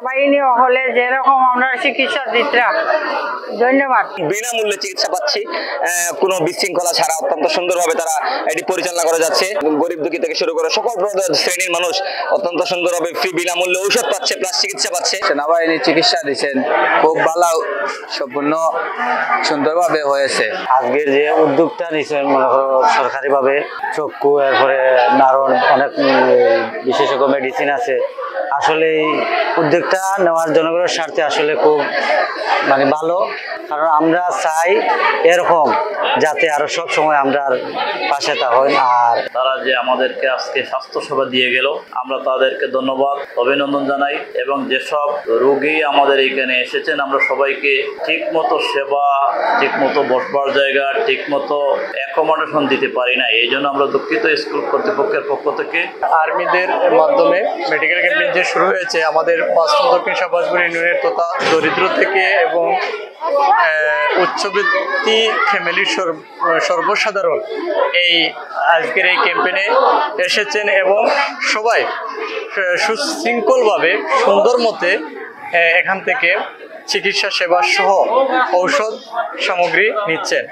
বাহিনী হলে যেরকম আমরা চিকিৎসা দিতাম। ধন্যবাদ। বিনামূল্যে চিকিৎসা পাচ্ছি, কোনো বিশৃঙ্খলা ছাড়া অত্যন্ত সুন্দরভাবে তারা এটি পরিচালনা করে যাচ্ছে। গরিব দুঃখী থেকে শুরু করে সকল শ্রেণীর মানুষ অত্যন্ত সুন্দরভাবে ফ্রি বিনামূল্যে ঔষধ পাচ্ছে, প্লাস চিকিৎসা পাচ্ছে। সেনাবাহিনী চিকিৎসা দিচ্ছেন, খুব ভালো, সম্পূর্ণ সুন্দরভাবে হয়েছে। আজকের যে উদ্যোগটা নিচ্ছেন মনে করো সরকারিভাবে, চক্ষু, এরপরে নারণ, অনেক বিশেষজ্ঞ মেডিসিন আছে। আসলে এই উদ্যোগটা নেওয়ার জনগণের স্বার্থে আসলে খুব ভালো, কারণ আমরা চাই এরকম যাতে আরো সব সময় আমরা পাশে থাকেন। আর তারা যে আমাদেরকে আজকে স্বাস্থ্যসেবা দিয়ে গেল, আমরা তাদেরকে ধন্যবাদ অভিনন্দন জানাই। এবং যেসব রোগী আমাদের এখানে এসেছেন, আমরা সবাইকে ঠিক মতো সেবা, ঠিক মতো বসবার জায়গা, ঠিক মতো অ্যাকোমোডেশন দিতে পারি না। এই জন্য আমরা দুঃখিত স্কুল কর্তৃপক্ষের পক্ষ থেকে। আর্মিদের মাধ্যমে মেডিকেল ক্যাম্পেইন যে শুরু হয়েছে আমাদের বাস্তব দক্ষিণ শাহবাজপুর ইউনিয়নের তথা দরিদ্র থেকে এবং উচ্চবৃত্তি ফ্যামিলির সর্বসাধারণ এই আজকের এই ক্যাম্পেইনে এসেছেন এবং সবাই সুশৃঙ্খলভাবে সুন্দর মতে এখান থেকে চিকিৎসা সেবা সহ ঔষধ সামগ্রী নিচ্ছেন।